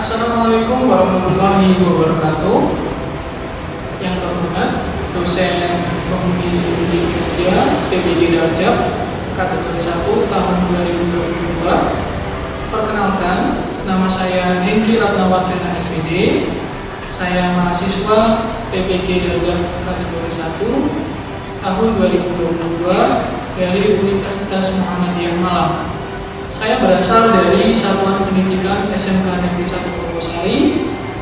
Assalamualaikum warahmatullahi wabarakatuh. Yang terhormat dosen penguji kinerja PBG Darjab kategori 1 tahun 2022. Perkenalkan, nama saya Hengki Ratnawardana SPD. Saya mahasiswa PBG Darjab kategori 1 tahun 2022 dari Universitas Muhammadiyah Malang. Saya berasal dari Satuan Pendidikan SMK Negeri 1 Purwosari,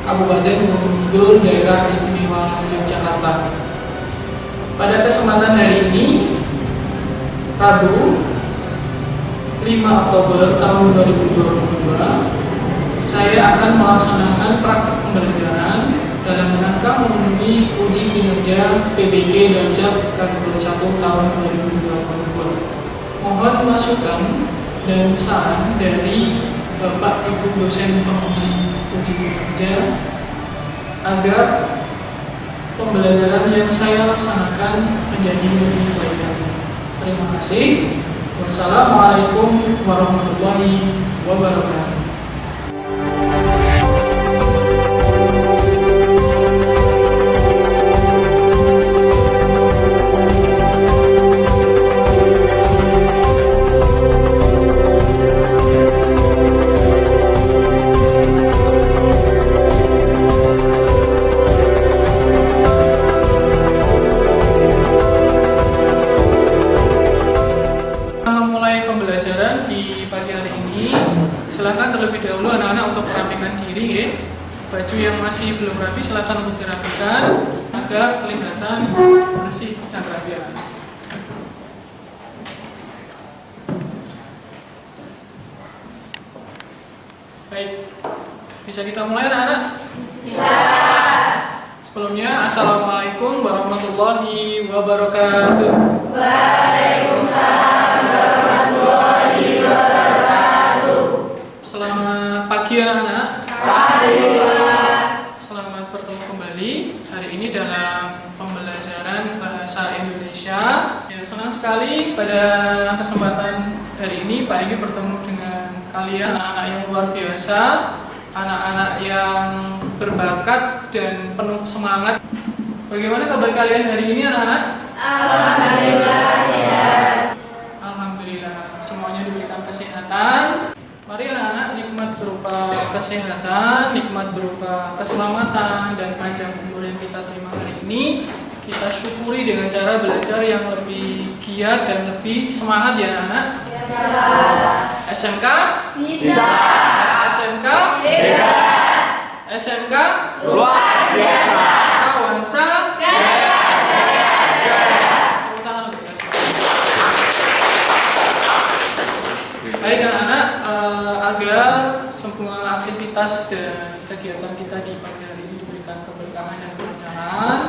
Kabupaten Gunung Kidul, Daerah Istimewa Yogyakarta. Pada kesempatan hari ini, Rabu 5 Oktober tahun 2022, saya akan melaksanakan praktek pembelajaran dalam rangka memenuhi uji kinerja PBG Darjab kategori 1 tahun 2022. Mohon masukan dan saran dari Bapak Ibu dosen penguji uji kinerja agar pembelajaran yang saya laksanakan menjadi lebih baik. Terima kasih. Wassalamualaikum warahmatullahi wabarakatuh. Silahkan terlebih dahulu anak-anak untuk merapikan diri ya. Baju yang masih belum rapi silahkan untuk dirapikan agar kelihatan bersih dan rapi. Baik, bisa kita mulai anak-anak? Bisa. Sebelumnya, Assalamualaikum warahmatullahi wabarakatuh. Waalaikumsalam warahmatullahi wabarakatuh. Selamat pagi anak-anak. Pagi. Selamat bertemu kembali hari ini dalam pembelajaran bahasa Indonesia. Ya, senang sekali pada kesempatan hari ini Pak Egi bertemu dengan kalian, anak-anak yang luar biasa, anak-anak yang berbakat dan penuh semangat. Bagaimana kabar kalian hari ini anak-anak? Alhamdulillah sehat. Alhamdulillah, semuanya diberikan kesehatan. Mari anak-anak, nikmat berupa kesehatan, nikmat berupa keselamatan dan panjang umur yang kita terima hari ini, kita syukuri dengan cara belajar yang lebih giat dan lebih semangat ya anak-anak. SMK Bisa. SMK Hebat. SMK Luar biasa. Kawansa Jaya. Tepuk tangan untuk Yasa. Baik anak-anak, agar semua aktivitas dan kegiatan kita di pagi hari ini diberikan keberkahan dan kelancaran,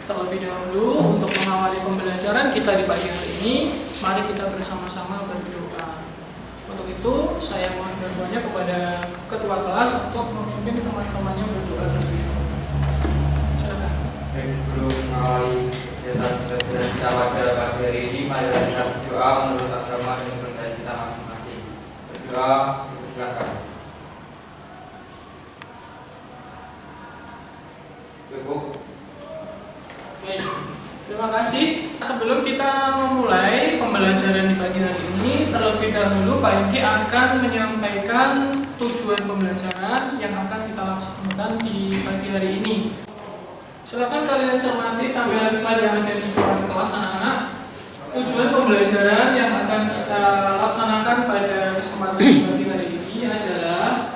terlebih dahulu untuk mengawali pembelajaran kita di pagi hari ini, mari kita bersama-sama berdoa. Untuk itu, saya mohon bantuannya kepada ketua kelas untuk memimpin teman-temannya berdoa terlebih dahulu. Silakan. Baik, sebelum mengawali kegiatan pembelajaran kita pada pagi hari ini, mari kita berdoa menurut agama dan budaya kita masing-masing. Berdoa, silakan. Cukup. Baik, terima kasih. Sebelum kita memulai pembelajaran di pagi hari ini, terlebih dahulu Pak Hengki akan menyampaikan tujuan pembelajaran yang akan kita laksanakan di pagi hari ini. Silakan kalian cermati tampilan slide yang ada di depan kelas anak-anak. Tujuan pembelajaran yang akan kita laksanakan pada kesempatan di pagi hari ini adalah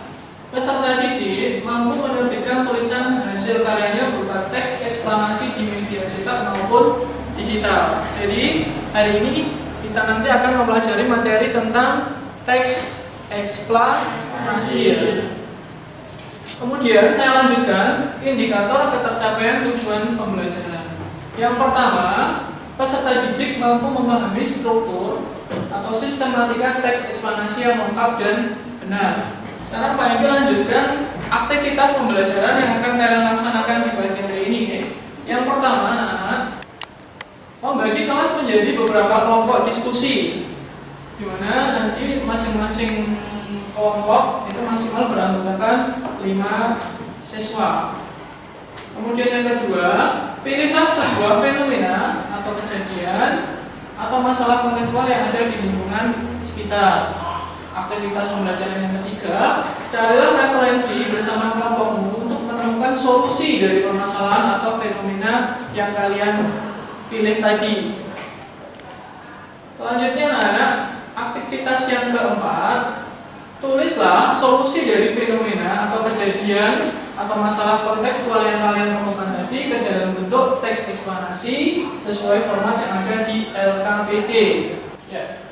peserta didik mampu menerbitkan tulisan hasil karyanya berupa teks eksplanasi di media cetak maupun digital. Jadi hari ini kita nanti akan mempelajari materi tentang teks eksplanasi ya. Kemudian saya lanjutkan indikator ketercapaian tujuan pembelajaran. Yang pertama, peserta didik mampu memahami struktur atau sistematika teks eksplanasi yang lengkap dan benar. Sekarang Pak Hengki lanjutkan aktivitas pembelajaran yang akan kalian laksanakan di pagi hari ini. Yang pertama, membagi kelas menjadi beberapa kelompok diskusi, di mana nanti masing-masing kelompok itu maksimal beranggotakan 5 siswa. Kemudian yang kedua, pilihlah sebuah fenomena atau kejadian atau masalah kontekstual yang ada di lingkungan sekitar. Aktivitas pembelajaran yang ketiga, carilah referensi bersama kelompokmu untuk menemukan solusi dari permasalahan atau fenomena yang kalian pilih tadi. Selanjutnya anak, aktivitas yang keempat, tulislah solusi dari fenomena atau kejadian atau masalah kontekstual yang kalian temukan tadi ke dalam bentuk teks eksplanasi sesuai format yang ada di LKPD. Ya.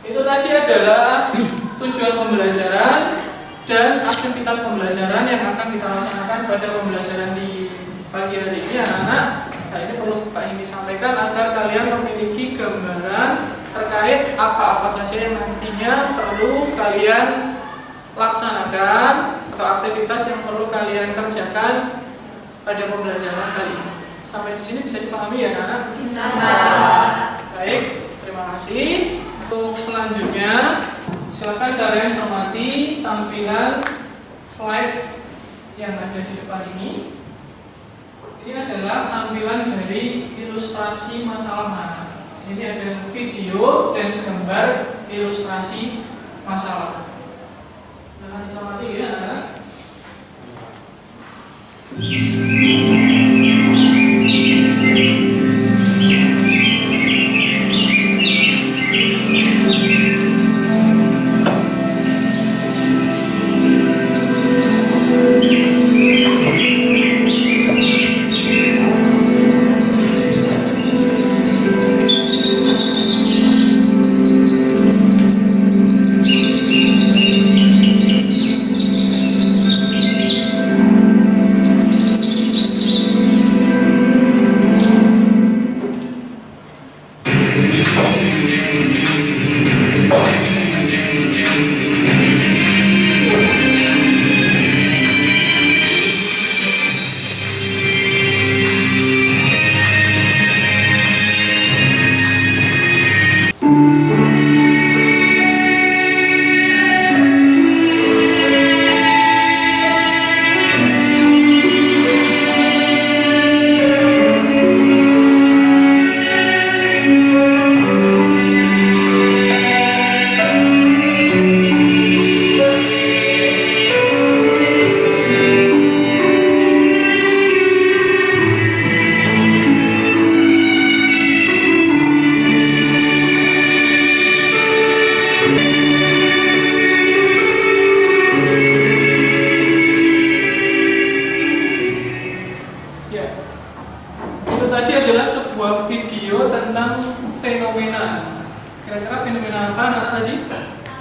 Itu tadi adalah tujuan pembelajaran dan aktivitas pembelajaran yang akan kita laksanakan pada pembelajaran di pagi hari ini anak-anak. Nah, ini perlu Pak Hengki sampaikan agar kalian memiliki gambaran terkait apa-apa saja yang nantinya perlu kalian laksanakan atau aktivitas yang perlu kalian kerjakan pada pembelajaran kali ini. Sampai di sini bisa dipahami ya anak-anak? Bisa. Baik, terima kasih. Untuk selanjutnya, silakan kalian cermati tampilan slide yang ada di depan ini. Ini adalah tampilan dari ilustrasi masalah mana. Ini ada video dan gambar ilustrasi masalah. Silakan dicermati ya. tentang fenomena. Kira-kira fenomena apa anak tadi?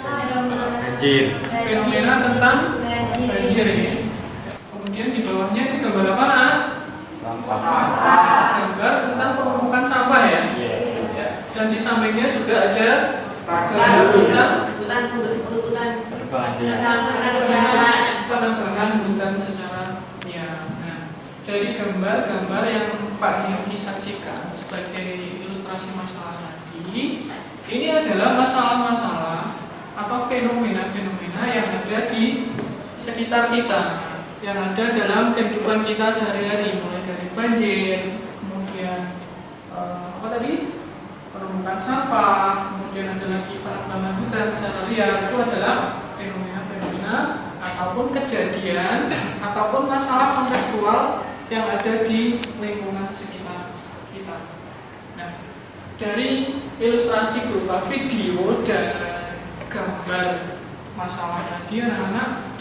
Banjir. Fenomena tentang banjir ini. Kemudian di bawahnya itu gambar apa nak? Gambar tentang penumpukan sampah ya. Ya. Dan di sampingnya juga ada gambar tentang penambangan hutan secara liar. Nah, dari gambar-gambar yang Pak Hengki sajikan sebagai ilustrasi masalah tadi, ini adalah masalah-masalah atau fenomena-fenomena yang ada di sekitar kita, yang ada dalam kehidupan kita sehari-hari, mulai dari banjir, kemudian apa tadi? Penumpukan sampah, kemudian ada lagi penambangan hutan secara liar. Itu adalah fenomena-fenomena ataupun kejadian ataupun masalah kontekstual yang ada di lingkungan sekitar kita. Nah, dari ilustrasi berupa video dan gambar masalah tadi, anak-anak,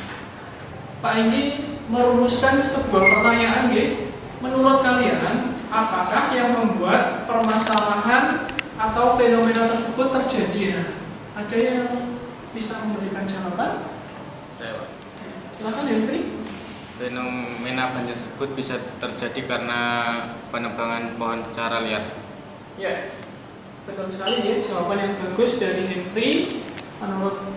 Pak ini merumuskan sebuah pertanyaan, menurut kalian, apakah yang membuat permasalahan atau fenomena tersebut terjadi? Ada yang bisa memberikan jawaban? Saya, Pak. Silakan Henry. Fenomena banjir tersebut bisa terjadi karena penebangan pohon secara liar. Ya, betul sekali ya, jawaban yang bagus dari Henry. Menurut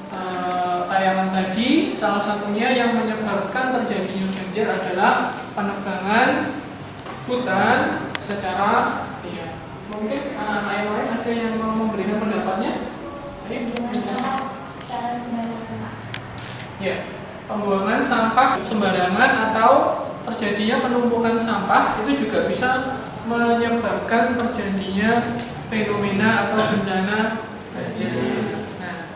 tayangan tadi, salah satunya yang menyebabkan terjadinya banjir adalah penebangan hutan secara liar. Mungkin anak-anak yang lain ada yang mau memberikan pendapatnya? Ya, pembuangan sampah sembarangan atau terjadinya penumpukan sampah itu juga bisa menyebabkan terjadinya fenomena atau bencana banjir. Nah,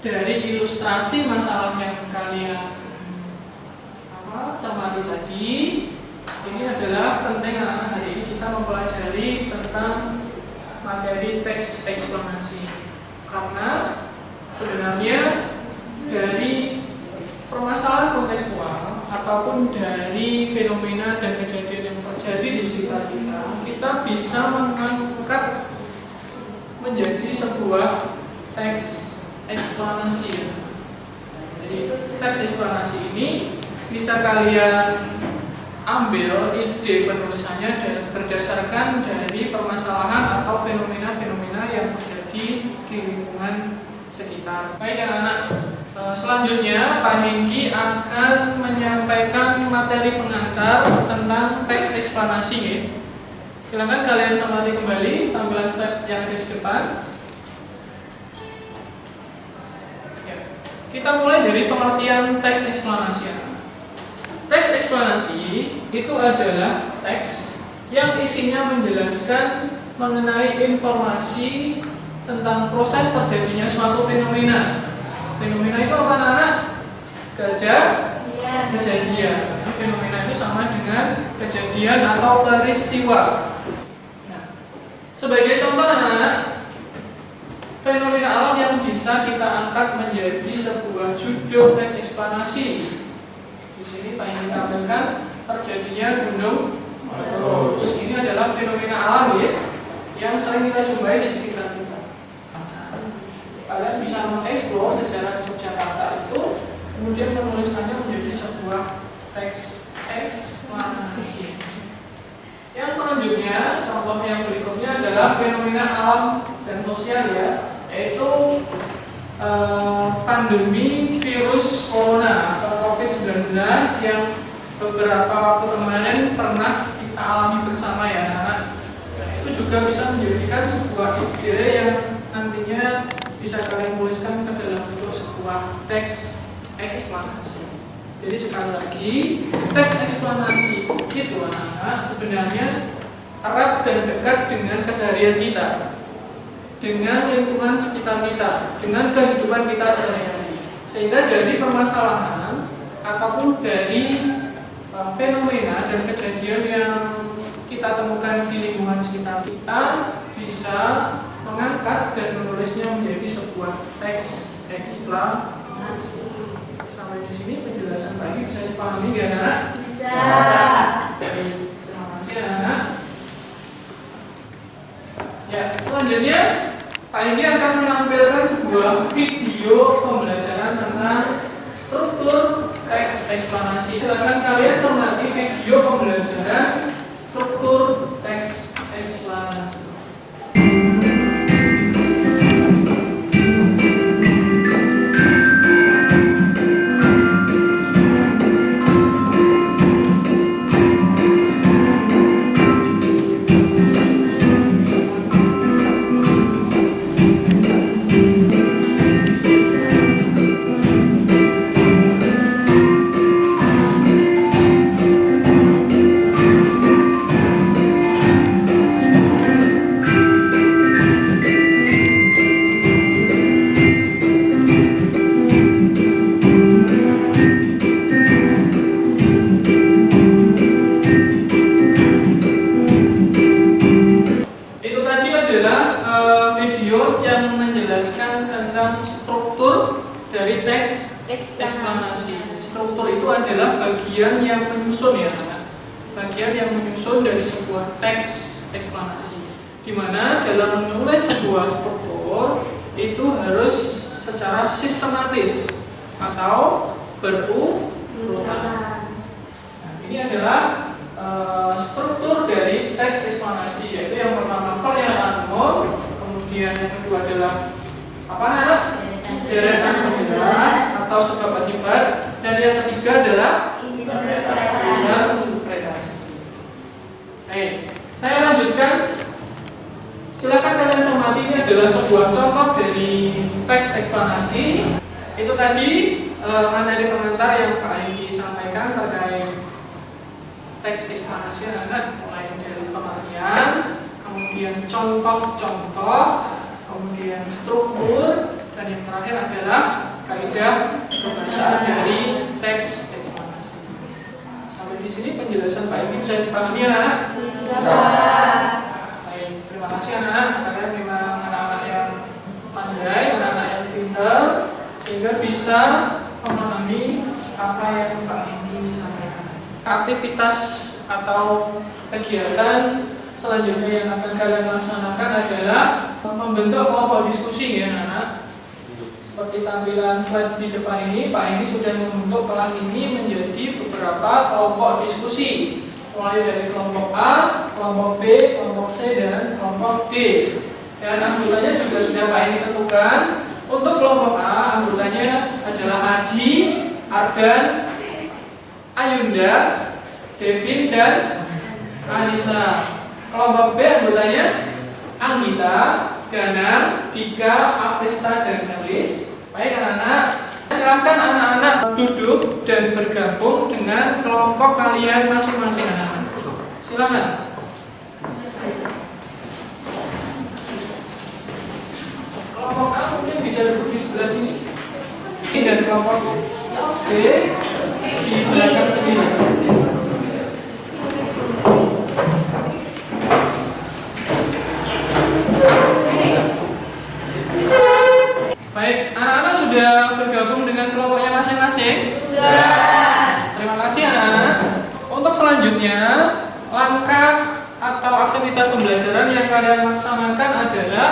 dari ilustrasi masalah yang kalian cermati tadi, ini adalah penting anak-anak hari ini kita mempelajari tentang materi teks eksplanasi, karena sebenarnya dari permasalahan kontekstual ataupun dari fenomena dan kejadian yang terjadi di sekitar kita, kita bisa mengangkat menjadi sebuah teks eksplanasi. Jadi teks eksplanasi ini bisa kalian ambil ide penulisannya dan berdasarkan dari permasalahan atau fenomena-fenomena yang terjadi di lingkungan sekitar. Baik anak-anak, selanjutnya Pak Hengki akan menyampaikan materi pengantar tentang teks eksplanasi. Silakan kalian cermati kembali tampilan slide yang ada di depan. Ya. Kita mulai dari pengertian teks eksplanasi. Teks eksplanasi itu adalah teks yang isinya menjelaskan mengenai informasi tentang proses terjadinya suatu fenomena. Fenomena itu apa anak? Kejadian. Fenomena itu sama dengan kejadian atau peristiwa. Nah, sebagai contoh anak, fenomena alam yang bisa kita angkat menjadi sebuah judul teks eksplanasi. Di sini Pak ingin tampilkan terjadinya gunung meletus. Ini adalah fenomena alam yang sering kita jumpai di sekitar kita. Kalian bisa mengeksplor sejarah Yogyakarta itu, kemudian menuliskannya menjadi sebuah teks eksplanasi. Yang selanjutnya, contoh yang berikutnya adalah fenomena alam dan sosial yaitu pandemi virus corona atau COVID-19 yang beberapa waktu kemarin pernah kita alami bersama anak-anak. Itu juga bisa menjadikan sebuah ide yang nantinya bisa kalian tuliskan ke dalam bentuk sebuah teks eksplanasi. Jadi sekali lagi, teks eksplanasi itu anak-anak sebenarnya erat dan dekat dengan keseharian kita, dengan lingkungan sekitar kita, dengan kehidupan kita sehari-hari. Sehingga dari permasalahan ataupun dari fenomena dan kejadian yang kita temukan di lingkungan sekitar kita bisa mengangkat dan menulisnya menjadi sebuah teks eksplanasi. Sampai di sini penjelasan Pak bisa dipahami nggak anak? Bisa. Terima kasih anak. Ya, Ya, selanjutnya Pak Indi akan menampilkan sebuah video pembelajaran tentang struktur teks eksplanasi. Silakan kalian cermati video pembelajaran struktur teks eksplanasi. Itu tadi adalah video yang menjelaskan tentang struktur dari teks eksplanasi. Struktur itu adalah bagian yang menyusun ya, bagian yang menyusun dari sebuah teks eksplanasi. Di mana dalam menulis sebuah struktur itu harus secara sistematis atau berurutan. Nah, ini adalah struktur dari teks eksplanasi, yaitu yang pertama pernyataan umum, kemudian yang kedua adalah apa anak? Deretan penjelas atau sebab akibat, dan yang ketiga adalah interpretasi. Baik, saya lanjutkan. Silakan kalian cermati, ini adalah sebuah contoh dari teks eksplanasi. Itu tadi materi pengantar yang Pak Indi sampaikan terkait teks eksplanasi anak, mulai dari pengertian, kemudian contoh-contoh, kemudian struktur, dan yang terakhir adalah kaidah pembahasan dari teks eksplanasi. Sampai di sini penjelasan Pak Indi bisa dipahami anak? Bisa. Baik, terima kasih anak-anak. Kalian memang anak-anak yang pandai, anak-anak yang pintar, sehingga bisa memahami apa yang Pak Indi sampaikan. Aktivitas atau kegiatan selanjutnya yang akan kalian laksanakan adalah membentuk kelompok diskusi ya anak. Seperti tampilan slide di depan ini, Pak Indi sudah membentuk kelas ini menjadi beberapa kelompok diskusi, mulai dari kelompok A, kelompok B, kelompok C, dan kelompok D. Dan anggotanya juga sudah Pak Indi tentukan. Untuk kelompok A, anggotanya adalah Aji, Ardan, Ayunda, Devin, dan Anissa. Kelompok B anggotanya Anggita, Danang, Dika, Afrista, dan Nulis. Baik anak-anak, silakan anak-anak duduk dan bergabung dengan kelompok kalian masing-masing anak-anak. Silakan. Kelompok A mungkin bisa duduk di sebelah sini. Dan kelompok B di belakang sini. Baik, anak-anak sudah bergabung dengan kelompoknya masing-masing? Sudah. Terima kasih anak-anak. Untuk selanjutnya, langkah atau aktivitas pembelajaran yang kalian laksanakan adalah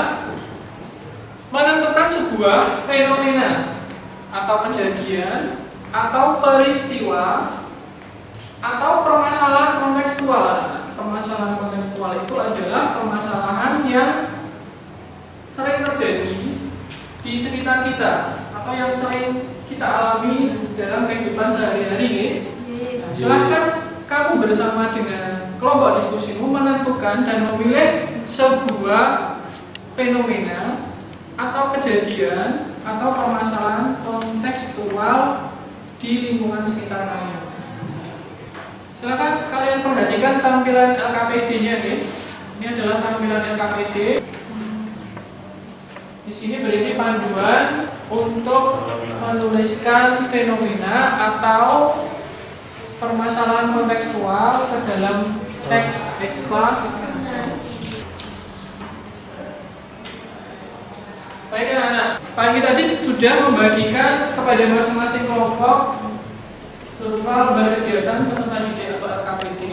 menentukan sebuah fenomena atau kejadian atau peristiwa atau permasalahan kontekstual. Permasalahan kontekstual itu adalah permasalahan yang sering terjadi di sekitar kita atau yang sering kita alami dalam kehidupan sehari-hari. Nah, silahkan kamu bersama dengan kelompok diskusimu menentukan dan memilih sebuah fenomena atau kejadian atau permasalahan kontekstual di lingkungan sekitar kalian. Silakan kalian perhatikan tampilan LKPD-nya nih. Ini adalah tampilan LKPD. Di sini berisi panduan untuk menuliskan fenomena atau permasalahan kontekstual ke dalam teks eksplanasi. Baik anak-anak, pagi tadi sudah membagikan kepada masing-masing kelompok berupa lembar kegiatan peserta didik atau LKPD.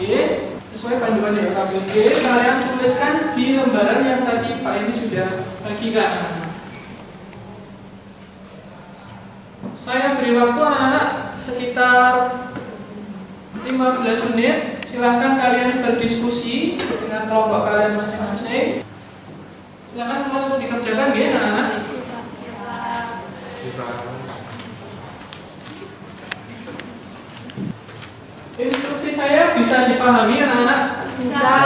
sesuai panduan dari KPG, kalian tuliskan di lembaran yang tadi Pak ini sudah bagikan. Saya beri waktu anak-anak sekitar 15 menit. Silahkan kalian berdiskusi dengan kelompok kalian masing-masing. Silahkan mulai untuk dikerjakan ya anak-anak. Instruksi saya bisa dipahami anak-anak? Bisa.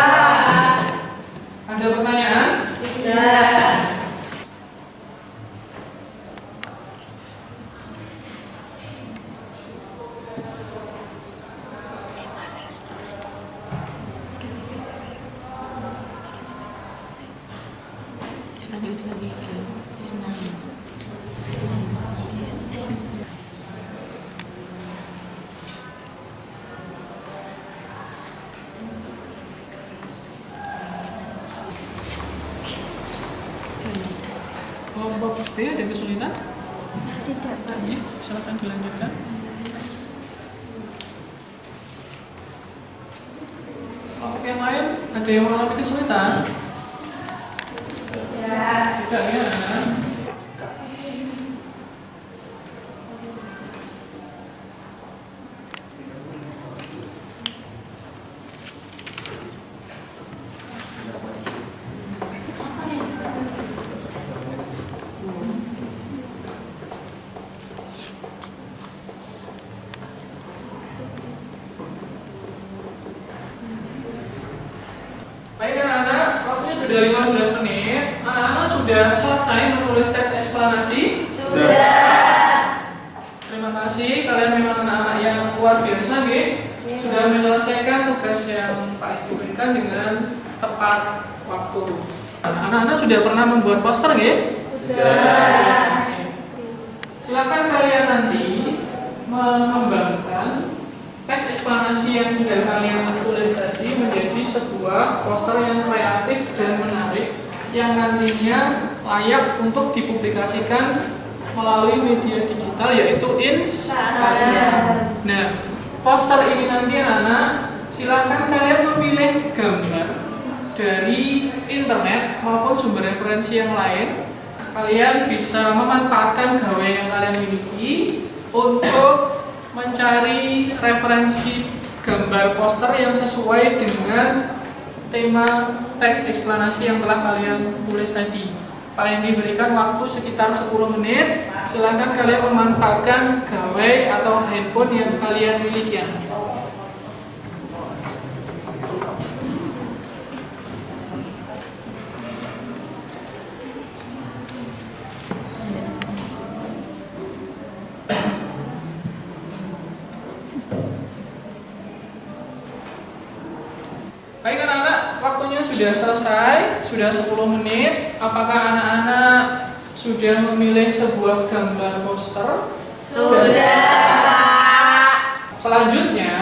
Ada pertanyaan? Tidak. Kelompok B ada kesulitan? Tidak. Ya, silakan dilanjutkan. Kelompok yang lain ada yang mengalami kesulitan? Tidak. Tidak ya. Baik anak-anak, waktunya sudah 15 menit. Anak-anak sudah selesai menulis tes eksplanasi? Sudah. Terima kasih, kalian memang anak-anak yang luar biasa nih. Sudah menyelesaikan tugas yang Pak Ibu berikan dengan tepat waktu. Anak-anak sudah pernah membuat poster nggih? Sudah. Silakan kalian nanti mengembangkan teks eksplanasi yang sudah kalian tulis tadi menjadi sebuah poster yang kreatif dan menarik yang nantinya layak untuk dipublikasikan melalui media digital yaitu Instagram. Nah, poster ini nanti anak-anak silakan kalian memilih gambar dari internet maupun sumber referensi yang lain. Kalian bisa memanfaatkan gawe yang kalian miliki untuk mencari referensi gambar poster yang sesuai dengan tema teks eksplanasi yang telah kalian tulis tadi. Kalian diberikan waktu sekitar 10 menit. Silahkan kalian memanfaatkan gawe atau handphone yang kalian miliki. Baik anak-anak, waktunya sudah selesai, sudah 10 menit. Apakah anak-anak sudah memilih sebuah gambar poster? Sudah. Selanjutnya,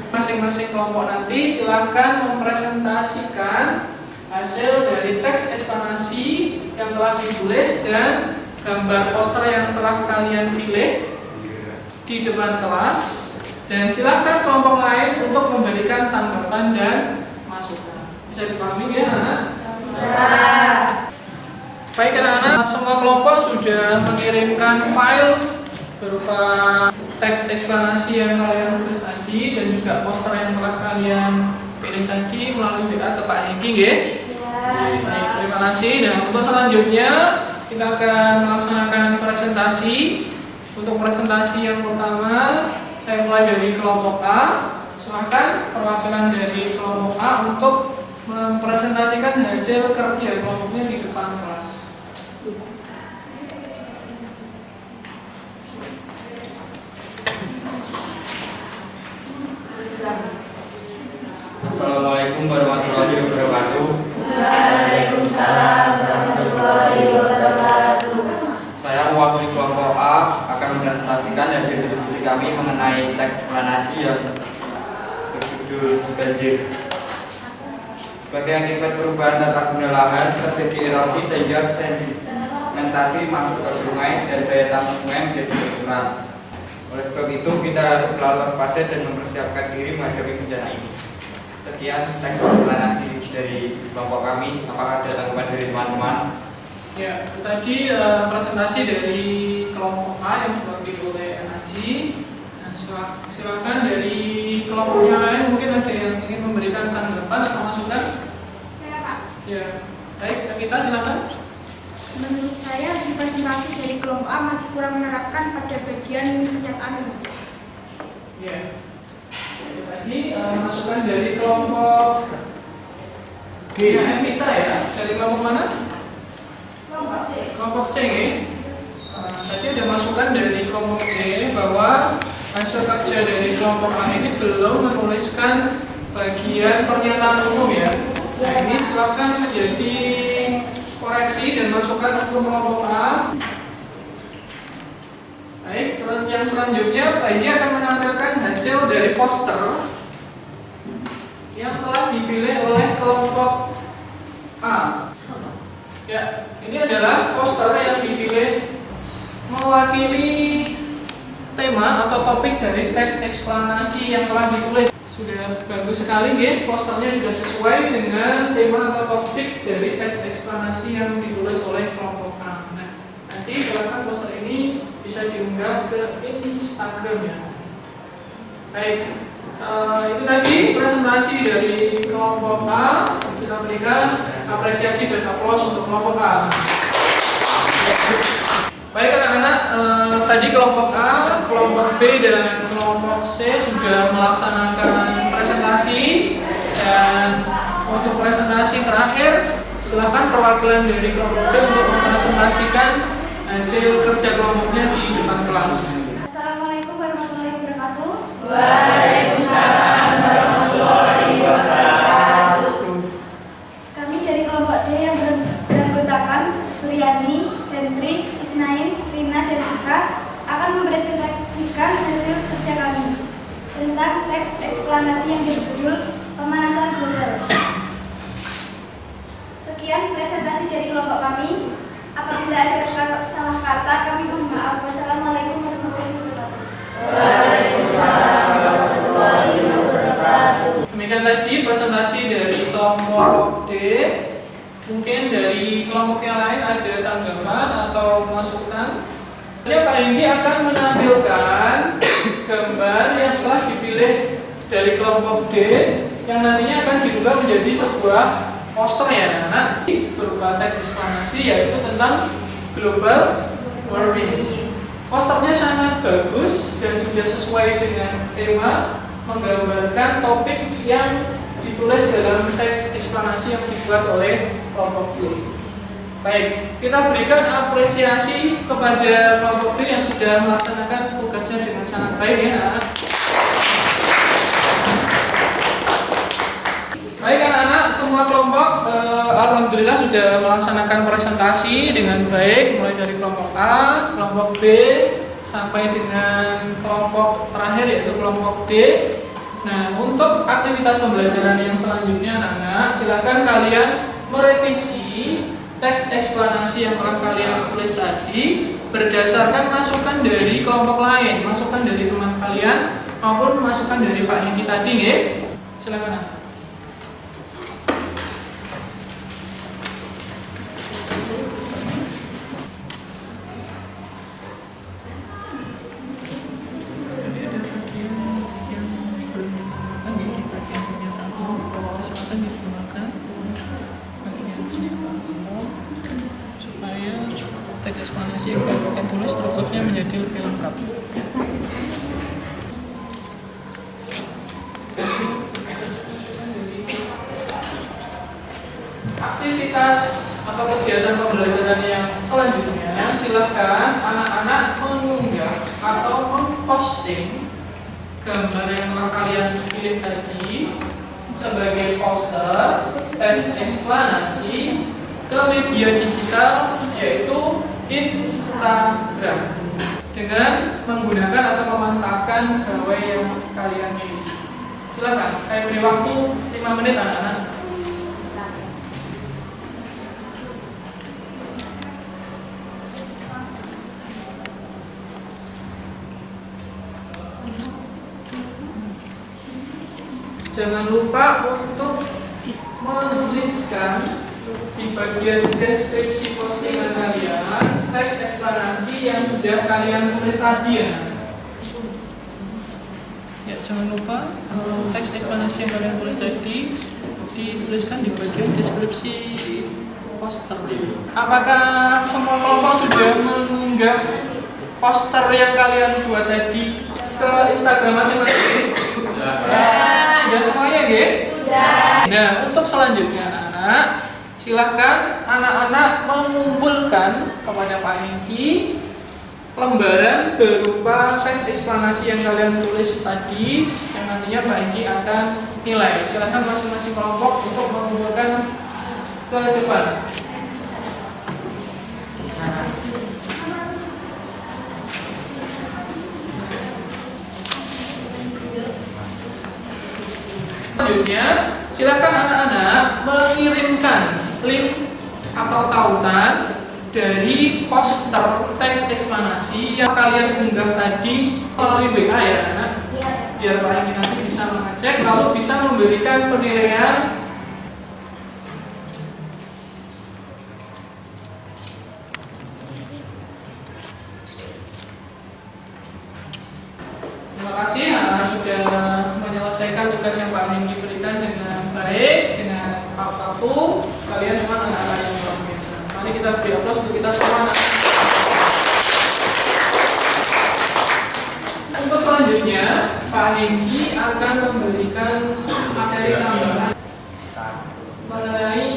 masing-masing kelompok nanti silahkan mempresentasikan hasil dari teks eksplanasi yang telah ditulis dan gambar poster yang telah kalian pilih di depan kelas. Dan silahkan kelompok lain untuk memberikan tanggapan dan masukan. Bisa dipahami ya anak? Bisa. Baik anak-anak, semua kelompok sudah mengirimkan file berupa teks eksplanasi yang kalian tulis tadi dan juga poster yang telah kalian pilih tadi melalui WA ke Pak Hengki ya. Baik, terima kasih. Dan untuk selanjutnya kita akan melaksanakan presentasi. Untuk presentasi yang pertama saya mulai dari kelompok A. Silakan perwakilan dari kelompok A untuk mempresentasikan hasil kerja kelompoknya di depan kelas. Assalamualaikum warahmatullahi wabarakatuh. Waalaikumsalam warahmatullahi wabarakatuh. Saya mewakili kelompok A akan mempresentasikan hasil diskusi kami mengenai teks eksplanasi yang berjudul banjir. Sebagai akibat perubahan tata guna lahan, terjadi erosi sehingga sedimentasi masuk ke sungai dan daya tampung sungai menjadi berkurang. Oleh sebab itu kita harus selalu waspada dan mempersiapkan diri menghadapi bencana ini. Sekian teks eksplanasi dari kelompok kami. Apakah ada tanggapan dari teman-teman? Ya, itu tadi presentasi dari kelompok A yang diwakili oleh Aji. Dan silakan dari kelompok yang lain mungkin ada yang ingin memberikan tanggapan atau masukan. Saya Pak. Ya, baik, kita silakan. Menurut saya di presentasi dari kelompok A masih kurang menerapkan pada bagian pernyataan. Ya, itu tadi masukan dari kelompok G yang Evita ya. Dari kelompok mana? Kelompok C. Kelompok C ya. Tadi ada masukan dari kelompok C bahwa hasil kerja dari kelompok A ini belum menuliskan bagian pernyataan umum ya. Nah ini silakan menjadi koreksi dan masukan untuk kelompok A. Baik, terus yang selanjutnya Pak Iji akan menampilkan hasil dari poster yang telah dipilih oleh kelompok A. Ya, ini adalah poster yang dipilih mewakili tema atau topik dari teks eksplanasi yang telah ditulis. Sudah bagus sekali ya, posternya sudah sesuai dengan tema atau topik dari teks eksplanasi yang ditulis oleh kelompok A. Nah, nanti silakan poster ini bisa diunggah ke Instagram ya. Baik, itu tadi presentasi dari kelompok A. Kita berikan apresiasi dan aplaus untuk kelompok A. Baik anak-anak, tadi kelompok A, kelompok B dan kelompok C sudah melaksanakan presentasi. Dan untuk presentasi terakhir, silakan perwakilan dari kelompok B untuk mempresentasikan hasil kerja kelompoknya di depan kelas. Assalamualaikum warahmatullahi wabarakatuh. Waalaikumsalam warahmatullahi wabarakatuh. Kami dari kelompok D yang beranggotakan Suryani, Hendrik, Isnain, Rina, dan Iska akan mempresentasikan hasil kerja kami tentang teks eksplanasi yang berjudul Pemanasan Global. Sekian presentasi dari kelompok kami. Apabila ada salah kata, kami mohon maaf. Wassalamualaikum warahmatullahi wabarakatuh. Waalaikumsalam warahmatullahi wabarakatuh. Demikian tadi presentasi dari kelompok D. Mungkin dari kelompok yang lain ada tanggapan atau masukan. Pak Hengki akan menampilkan gambar yang telah dipilih dari kelompok D yang nantinya akan diubah menjadi sebuah poster ya anak-anak berupa teks eksplanasi yaitu tentang global warming. Posternya sangat bagus dan sudah sesuai dengan tema, menggambarkan topik yang ditulis dalam teks eksplanasi yang dibuat oleh kelompok B. Baik, kita berikan apresiasi kepada kelompok B yang sudah melaksanakan tugasnya dengan sangat baik ya anak-anak. Baik anak-anak, semua kelompok alhamdulillah sudah melaksanakan presentasi dengan baik, mulai dari kelompok A, kelompok B, sampai dengan kelompok terakhir yaitu kelompok D. Nah, untuk aktivitas pembelajaran yang selanjutnya anak-anak, silakan kalian merevisi teks eksplanasi yang telah kalian tulis tadi berdasarkan masukan dari kelompok lain, masukan dari teman kalian maupun masukan dari Pak Hengki tadi ya. Silakan anak. Teks eksplanasi yang kalian tulis strukturnya menjadi lebih lengkap. Aktivitas atau kegiatan pembelajaran yang selanjutnya, silakan anak-anak mengunggah atau memposting gambar yang telah kalian pilih tadi sebagai poster teks eksplanasi ke media digital yaitu Instagram dengan menggunakan atau memanfaatkan gawai yang kalian miliki. Silakan, saya beri waktu 5 menit anak-anak. jangan lupa untuk menuliskan di bagian deskripsi postingan kalian teks eksplanasi yang sudah kalian tulis tadi ya. Ya, jangan lupa teks eksplanasi yang kalian tulis tadi dituliskan di bagian deskripsi poster. Apakah semua kelompok sudah mengunggah poster yang kalian buat tadi ke Instagram masing-masing? Sudah semuanya, nggih? Sudah. Nah, untuk selanjutnya anak, silahkan anak-anak mengumpulkan kepada Pak Hengki lembaran berupa teks eksplanasi yang kalian tulis tadi yang nantinya Pak Hengki akan nilai. Silahkan masing-masing kelompok untuk mengumpulkan ke depan. Selanjutnya, silakan anak-anak mengirimkan link atau tautan dari poster teks eksplanasi yang kalian unggah tadi melalui WA ya anak. Biar Pak Hengki nanti bisa mengecek lalu bisa memberikan penilaian. Terima kasih anak sudah menyelesaikan tugas yang Pak Hengki berikan dengan baik, dengan waktu. Kalian memang anak-anak yang luar biasa. Mari kita beri aplaus untuk kita semua. Untuk selanjutnya, Pak Hengki akan memberikan materi tambahan mengenai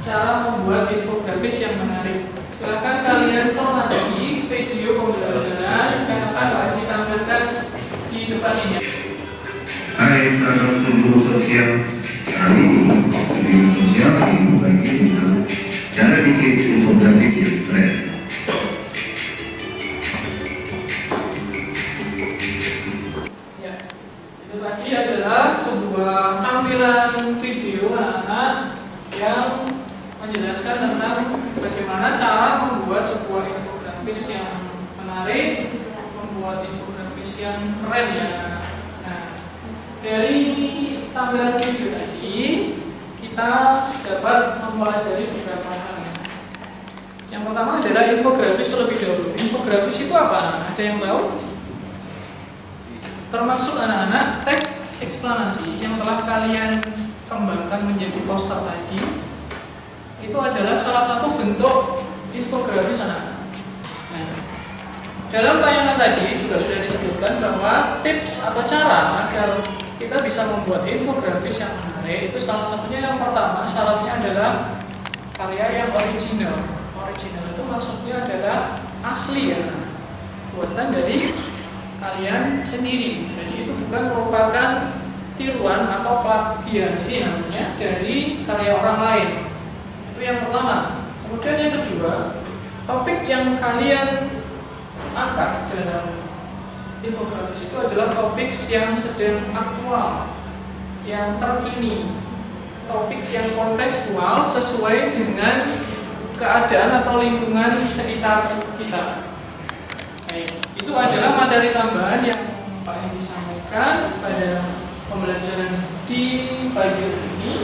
cara membuat infografis yang menarik. Silakan kalian soroti video pembelajaran yang akan Pak Hengki tampilkan di depan ini. Hai sahabat Sumbu Sosial, kali ini studi sosial ini membagi tentang cara bikin infografis yang keren. Ya, itu tadi adalah sebuah tampilan video anak yang menjelaskan tentang bagaimana cara membuat sebuah infografis yang menarik, membuat infografis yang keren ya. Dari tampilan video tadi kita dapat mempelajari beberapa hal ya. Yang pertama adalah infografis terlebih dahulu. Infografis itu apa? Ada yang tahu? Termasuk anak-anak teks eksplanasi yang telah kalian kembangkan menjadi poster tadi. Itu adalah salah satu bentuk infografis anak-anak. Nah, dalam tayangan tadi juga sudah disebutkan bahwa tips atau cara agar kita bisa membuat infografis yang menarik itu salah satunya yang pertama syaratnya adalah karya yang original. Original itu maksudnya adalah asli ya, buatan dari kalian sendiri. Jadi itu bukan merupakan tiruan atau plagiasi namanya dari karya orang lain. Itu yang pertama. Kemudian yang kedua, topik yang kalian angkat dalam infografis itu adalah topik yang sedang aktual, yang terkini, topik yang kontekstual sesuai dengan keadaan atau lingkungan sekitar kita. Baik, itu adalah materi tambahan yang Pak Hengki sampaikan pada pembelajaran di pagi hari ini.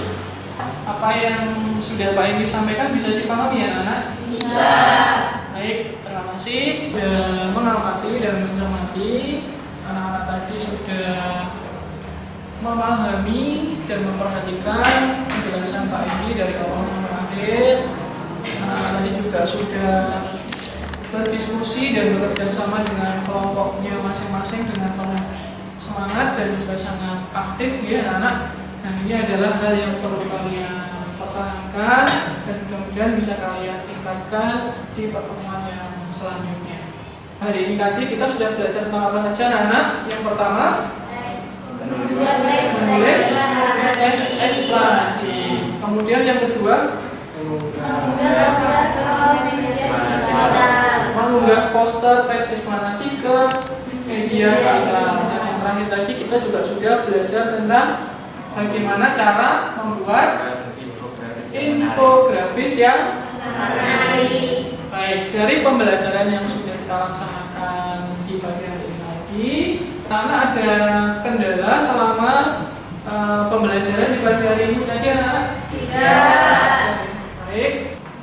Apa yang sudah Pak Hengki sampaikan bisa dipahami ya anak? Bisa. Baik, terima kasih sudah mengamati dan mencermati. Anak-anak tadi sudah memahami dan memperhatikan penjelasan Pak Hengki dari awal sampai akhir. Anak-anak tadi juga sudah berdiskusi dan bekerja sama dengan kelompoknya masing-masing dengan penuh semangat dan juga sangat aktif ya anak-anak. Nah, ini adalah hal yang perlu kalian pertahankan dan mudah-mudahan bisa kalian tingkatkan di pertemuan yang selanjutnya. Hari ini tadi kita sudah belajar tentang apa saja anak-anak? Yang pertama menulis teks eksplanasi. Kemudian yang kedua mengunggah poster teks eksplanasi ke media kita. Dan yang terakhir tadi kita juga sudah belajar tentang bagaimana cara membuat infografis yang menarik. Baik, dari pembelajaran yang sudah kita laksanakan di pagi hari ini tadi, karena ada kendala selama pembelajaran di pagi hari ini tadi anak-anak? Tidak. Baik,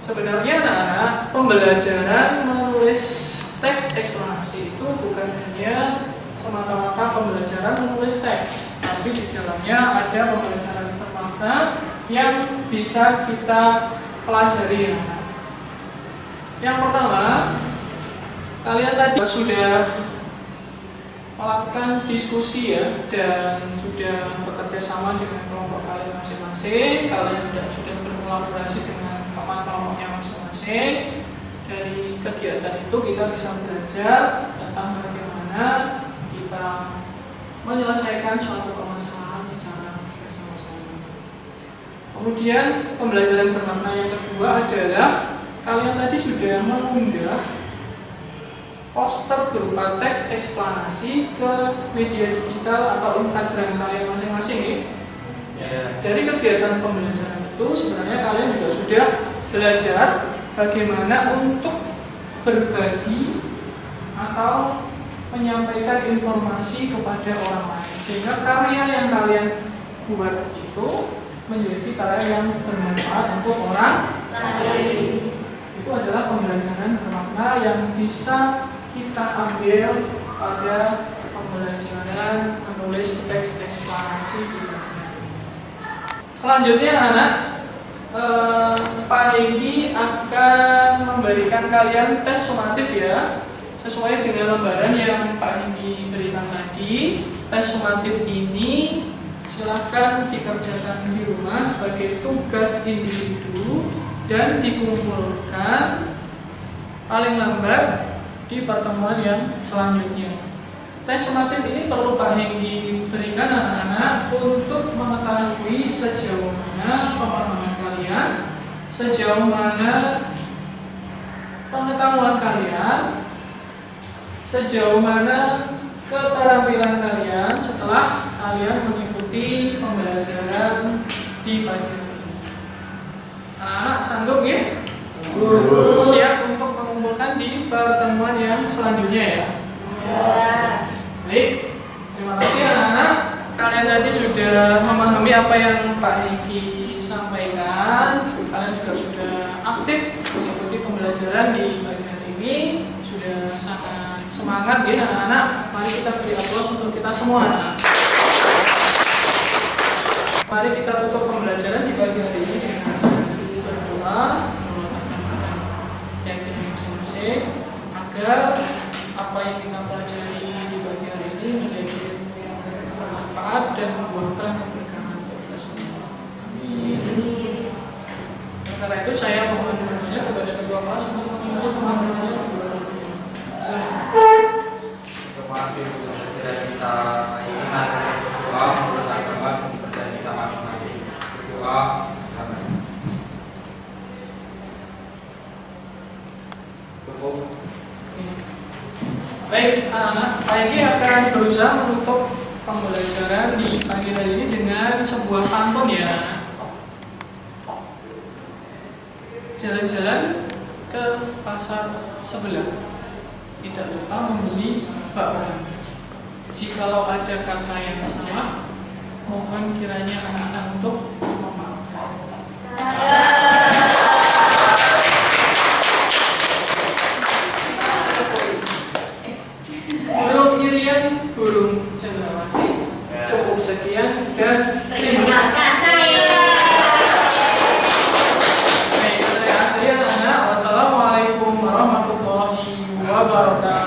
sebenarnya anak-anak pembelajaran menulis teks eksplanasi itu bukan hanya semata-mata pembelajaran menulis teks, tapi di dalamnya ada pembelajaran bermakna yang bisa kita pelajari anak-anak. Yang pertama, kalian tadi sudah melakukan diskusi ya, dan sudah bekerja sama dengan kelompok kalian masing-masing. Kalian sudah berkolaborasi dengan teman kelompoknya masing-masing. Dari kegiatan itu kita bisa belajar tentang bagaimana kita menyelesaikan suatu permasalahan secara bersama-sama. Kemudian pembelajaran bermakna yang kedua adalah kalian tadi sudah mengunggah poster berupa teks eksplanasi ke media digital atau Instagram kalian masing-masing ya. Dari kegiatan pembelajaran itu sebenarnya kalian juga sudah belajar bagaimana untuk berbagi atau menyampaikan informasi kepada orang lain, sehingga karya yang kalian buat itu menjadi karya yang bermanfaat untuk orang lain. Itu adalah pembelajaran bermakna yang bisa kita ambil pada pembelajaran menulis teks eksplanasi di dalamnya. Selanjutnya anak, Pak Hengki akan memberikan kalian tes sumatif ya, sesuai dengan lembaran yang Pak Hengki berikan tadi. Tes sumatif ini silakan dikerjakan di rumah sebagai tugas individu dan dikumpulkan paling lambat di pertemuan yang selanjutnya. Tes sumatif ini perlu Pak Hengki berikan anak-anak untuk mengetahui sejauh mana pemahaman kalian, sejauh mana pengetahuan kalian, sejauh mana keterampilan kalian setelah kalian mengikuti pembelajaran di pagi hari ini. Anak-anak sanggup ya? Siap untuk mengumpulkan di pertemuan yang selanjutnya ya? Baik, terima kasih anak-anak. Kalian tadi sudah memahami apa yang Pak Hengki sampaikan. Kalian juga sudah aktif mengikuti pembelajaran di pagi hari ini. Sudah sangat semangat ya anak-anak. Mari kita beri aplaus untuk kita semua. Mari kita tutup pembelajaran di pagi hari ini dengan berdoa, yakin masing-masing agar apa yang kita pelajari di pagi hari ini menjadi ilmu yang bermanfaat dan membuahkan keberkahan untuk kita semua. Amin. Karena itu saya mohon doanya kepada ketua kelas untuk memulai pemahamannya. Terima pembelajaran kita ini mari berdoa menurut agama dan kita masing-masing. Berdoa. Baik, anak-anak, Pak Hengki akan berusaha menutup pembelajaran di pagi hari ini dengan sebuah pantun ya. Jalan-jalan ke pasar sebelah, tidak lupa membeli bakwan. Jikalau ada kata yang salah, mohon kiranya anak-anak untuk memaafkan. Burung irian, burung cendrawasih. Cukup sekian dan terima kasih. Baik, saya akhiri anak-anak. Wassalamualaikum warahmatullahi wabarakatuh.